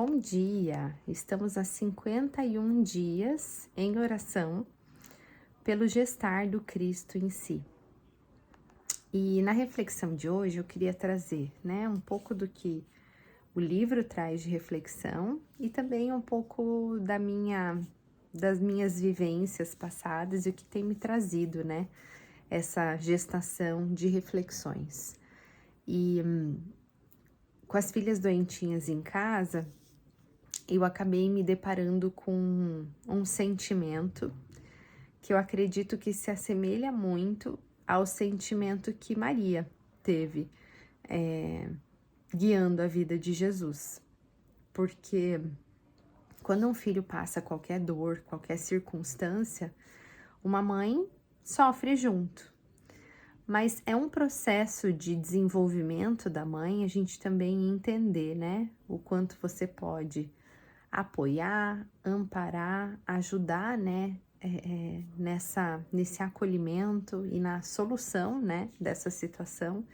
bom dia! Estamos há 51 dias em oração pelo gestar do Cristo em si. E na reflexão de hoje eu queria trazer, um pouco do que o livro traz de reflexão e também um pouco das minhas vivências passadas e o que tem me trazido, essa gestação de reflexões. E com as filhas doentinhas em casa, eu acabei me deparando com um sentimento que eu acredito que se assemelha muito ao sentimento que Maria teve, guiando a vida de Jesus. Porque quando um filho passa qualquer dor, qualquer circunstância, uma mãe sofre junto. Mas é um processo de desenvolvimento da mãe a gente também entender, o quanto você pode apoiar, amparar, ajudar, nesse acolhimento e na solução, dessa situação,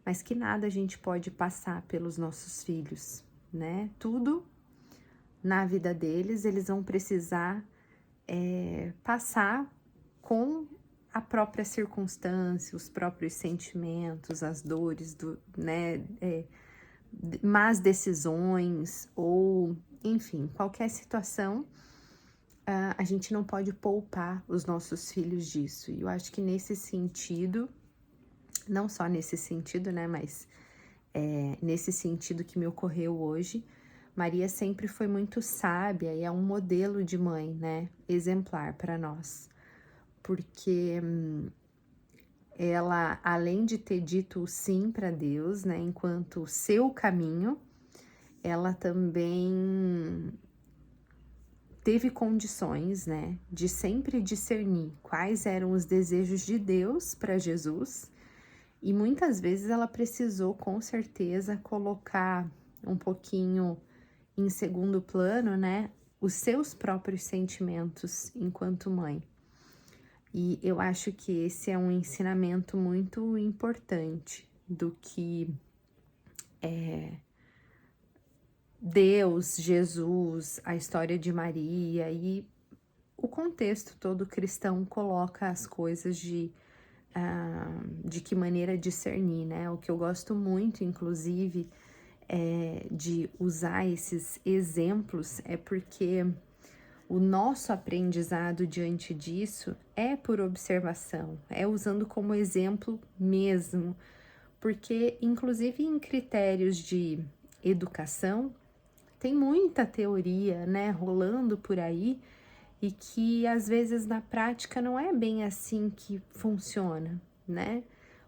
mas que nada a gente pode passar pelos nossos filhos, Tudo na vida deles, eles vão precisar passar com a própria circunstância, os próprios sentimentos, as dores, más decisões ou, enfim, qualquer situação, a gente não pode poupar os nossos filhos disso. E eu acho que nesse sentido, não só nesse sentido, mas nesse sentido que me ocorreu hoje, Maria sempre foi muito sábia e é um modelo de mãe, exemplar para nós. Porque ela, além de ter dito sim para Deus, enquanto seu caminho, ela também teve condições, de sempre discernir quais eram os desejos de Deus para Jesus, e muitas vezes ela precisou, com certeza, colocar um pouquinho em segundo plano, os seus próprios sentimentos enquanto mãe. E eu acho que esse é um ensinamento muito importante do que Deus, Jesus, a história de Maria e o contexto todo cristão coloca as coisas de que maneira discernir, O que eu gosto muito, inclusive, de usar esses exemplos é porque o nosso aprendizado diante disso é por observação, é usando como exemplo mesmo, porque inclusive em critérios de educação tem muita teoria, rolando por aí e que às vezes na prática não é bem assim que funciona,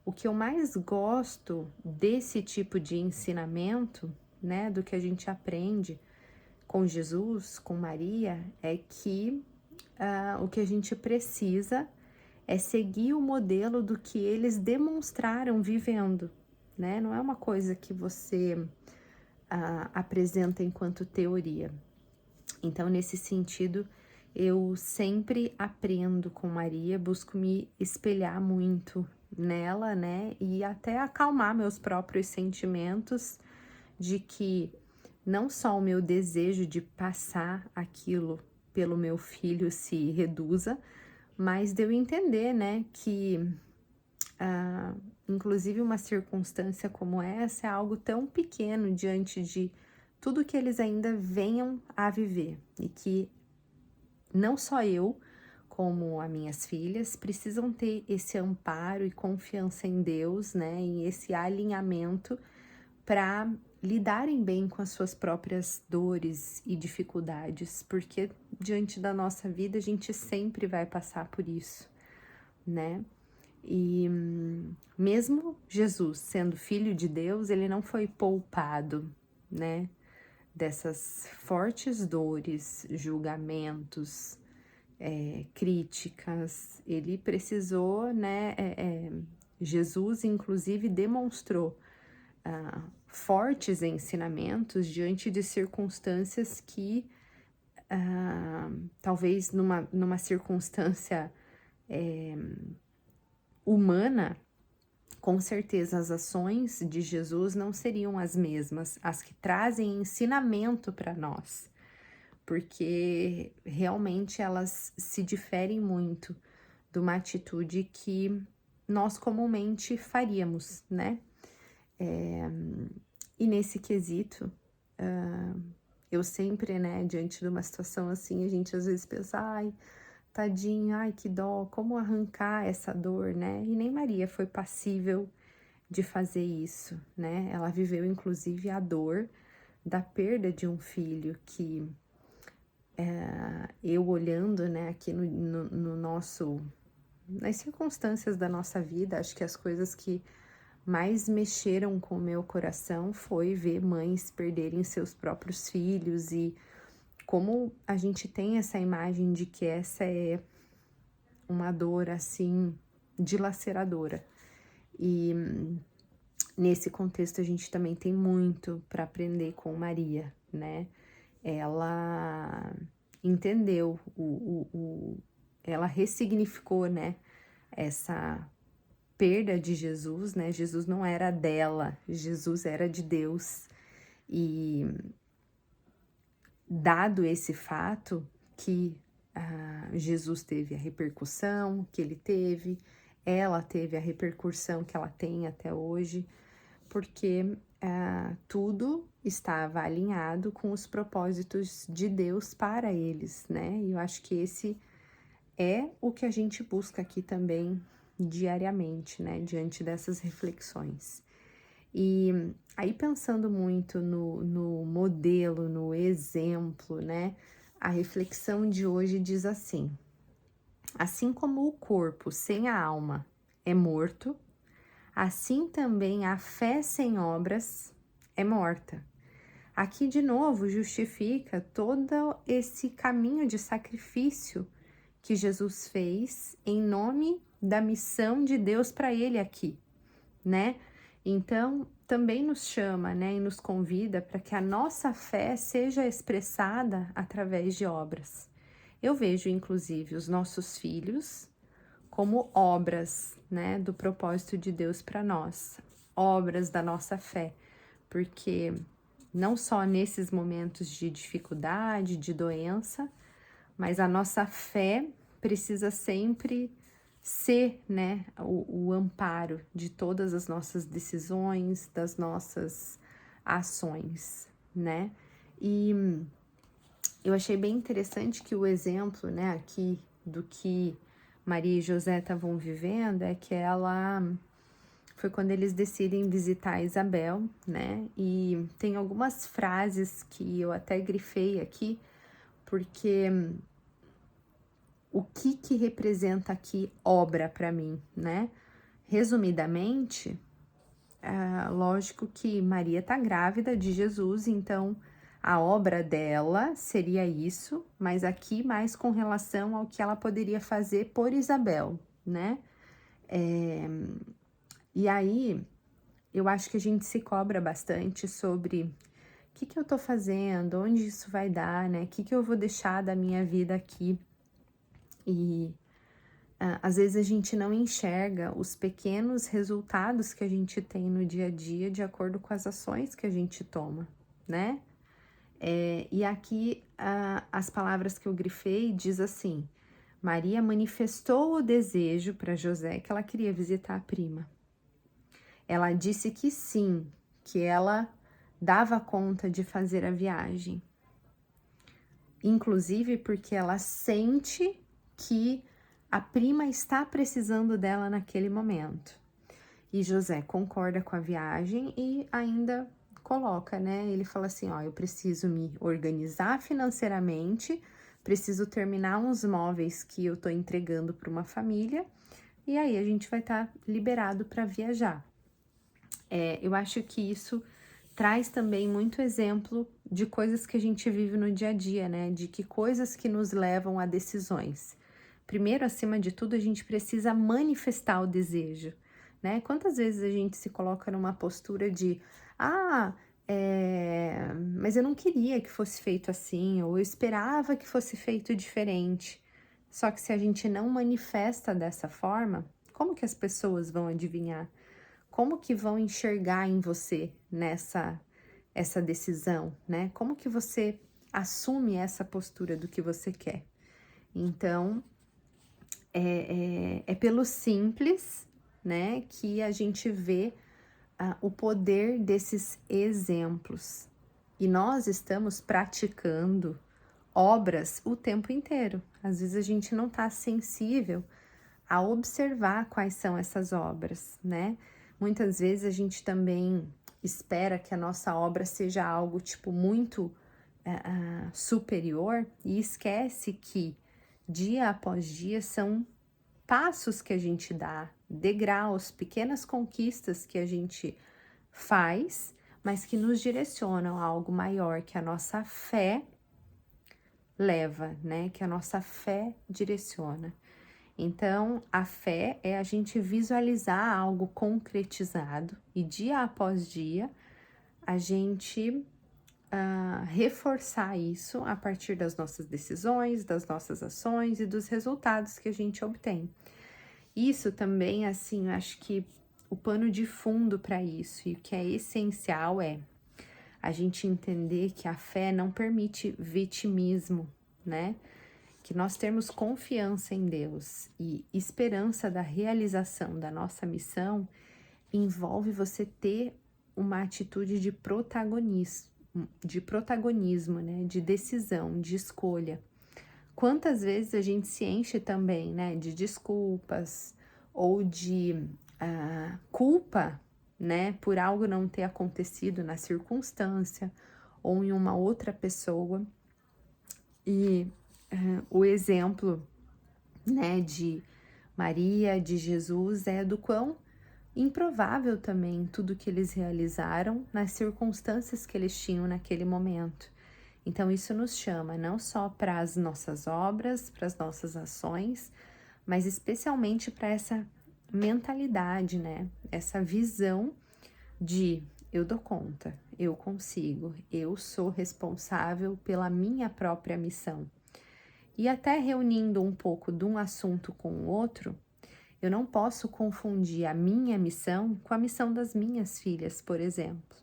O que eu mais gosto desse tipo de ensinamento, do que a gente aprende com Jesus, com Maria, é que o que a gente precisa é seguir o modelo do que eles demonstraram vivendo, Não é uma coisa que você apresenta enquanto teoria. Então, nesse sentido, eu sempre aprendo com Maria, busco me espelhar muito nela, e até acalmar meus próprios sentimentos de que não só o meu desejo de passar aquilo pelo meu filho se reduza, mas de eu entender, que inclusive uma circunstância como essa é algo tão pequeno diante de tudo que eles ainda venham a viver e que não só eu, como as minhas filhas, precisam ter esse amparo e confiança em Deus, e esse alinhamento para lidarem bem com as suas próprias dores e dificuldades, porque diante da nossa vida a gente sempre vai passar por isso, E mesmo Jesus sendo filho de Deus, ele não foi poupado, dessas fortes dores, julgamentos, críticas. Ele precisou, Jesus inclusive demonstrou fortes ensinamentos diante de circunstâncias que talvez numa circunstância humana com certeza as ações de Jesus não seriam as mesmas, as que trazem ensinamento para nós, porque realmente elas se diferem muito de uma atitude que nós comumente faríamos, né? E nesse quesito, eu sempre, né, diante de uma situação assim, a gente às vezes pensa, ai, tadinha, ai, que dó, como arrancar essa dor, né? E nem Maria foi passível de fazer isso, né? Ela viveu inclusive a dor da perda de um filho que eu olhando, né, aqui no nosso, nas circunstâncias da nossa vida, acho que as coisas que mais mexeram com o meu coração foi ver mães perderem seus próprios filhos e como a gente tem essa imagem de que essa é uma dor assim dilaceradora. E nesse contexto a gente também tem muito para aprender com Maria, né? Ela entendeu ela ressignificou, né, essa perda de Jesus, né? Jesus não era dela, Jesus era de Deus. E dado esse fato que Jesus teve a repercussão que ele teve, ela teve a repercussão que ela tem até hoje, porque tudo estava alinhado com os propósitos de Deus para eles, né? E eu acho que esse é o que a gente busca aqui também diariamente, né? Diante dessas reflexões. E aí, pensando muito no modelo, no exemplo, né? A reflexão de hoje diz assim: assim como o corpo sem a alma é morto, assim também a fé sem obras é morta. Aqui, de novo, justifica todo esse caminho de sacrifício que Jesus fez em nome da missão de Deus para ele aqui, né? Então, também nos chama, né, e nos convida para que a nossa fé seja expressada através de obras. Eu vejo, inclusive, os nossos filhos como obras, né, do propósito de Deus para nós, obras da nossa fé, porque não só nesses momentos de dificuldade, de doença, mas a nossa fé precisa sempre ser, né, o amparo de todas as nossas decisões, das nossas ações, né? E eu achei bem interessante que o exemplo, né, aqui do que Maria e José estavam vivendo é que ela foi quando eles decidem visitar Isabel, né? E tem algumas frases que eu até grifei aqui, porque o que representa aqui obra para mim, né? Resumidamente, lógico que Maria tá grávida de Jesus, então a obra dela seria isso, mas aqui mais com relação ao que ela poderia fazer por Isabel, né? E aí, eu acho que a gente se cobra bastante sobre o que eu tô fazendo, onde isso vai dar, né? O que eu vou deixar da minha vida aqui. E às vezes a gente não enxerga os pequenos resultados que a gente tem no dia a dia de acordo com as ações que a gente toma, né? E aqui as palavras que eu grifei diz assim: Maria manifestou o desejo para José que ela queria visitar a prima. Ela disse que sim, que ela dava conta de fazer a viagem. Inclusive porque ela sente que a prima está precisando dela naquele momento. E José concorda com a viagem e ainda coloca, né? Ele fala assim, ó, eu preciso me organizar financeiramente, preciso terminar uns móveis que eu tô entregando para uma família e aí a gente vai estar liberado para viajar. Eu acho que isso traz também muito exemplo de coisas que a gente vive no dia a dia, né? De que coisas que nos levam a decisões. Primeiro, acima de tudo, a gente precisa manifestar o desejo, né? Quantas vezes a gente se coloca numa postura de, mas eu não queria que fosse feito assim, ou eu esperava que fosse feito diferente. Só que se a gente não manifesta dessa forma, como que as pessoas vão adivinhar? como que vão enxergar em você essa decisão, né? Como que você assume essa postura do que você quer? Então, é pelo simples, né, que a gente vê o poder desses exemplos. E nós estamos praticando obras o tempo inteiro. Às vezes a gente não está sensível a observar quais são essas obras, né? Muitas vezes a gente também espera que a nossa obra seja algo tipo muito superior e esquece que dia após dia são passos que a gente dá, degraus, pequenas conquistas que a gente faz, mas que nos direcionam a algo maior que a nossa fé leva, né? Que a nossa fé direciona. Então, a fé é a gente visualizar algo concretizado e dia após dia a gente reforçar isso a partir das nossas decisões, das nossas ações e dos resultados que a gente obtém. Isso também, assim, eu acho que o pano de fundo para isso e o que é essencial é a gente entender que a fé não permite vitimismo, né? Que nós termos confiança em Deus e esperança da realização da nossa missão envolve você ter uma atitude de protagonismo, né? De decisão, de escolha. Quantas vezes a gente se enche também, né? De desculpas ou de culpa, né? Por algo não ter acontecido na circunstância ou em uma outra pessoa. E o exemplo, né, de Maria, de Jesus, é do quão improvável também tudo que eles realizaram nas circunstâncias que eles tinham naquele momento. Então, isso nos chama não só para as nossas obras, para as nossas ações, mas especialmente para essa mentalidade, né? Essa visão de eu dou conta, eu consigo, eu sou responsável pela minha própria missão. E até reunindo um pouco de um assunto com o outro, eu não posso confundir a minha missão com a missão das minhas filhas, por exemplo.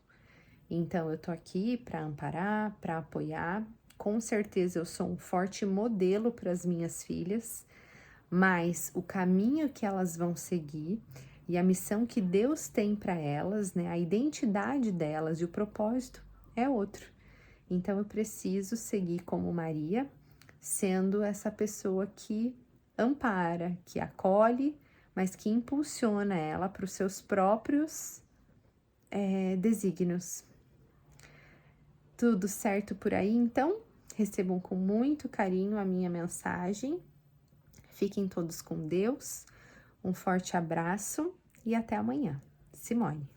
Então, eu tô aqui para amparar, para apoiar. Com certeza, eu sou um forte modelo para as minhas filhas, mas o caminho que elas vão seguir e a missão que Deus tem para elas, né, a identidade delas e o propósito é outro. Então, eu preciso seguir como Maria, sendo essa pessoa que ampara, que acolhe, mas que impulsiona ela para os seus próprios desígnios. Tudo certo por aí, então? Recebam com muito carinho a minha mensagem. Fiquem todos com Deus. Um forte abraço e até amanhã. Simone.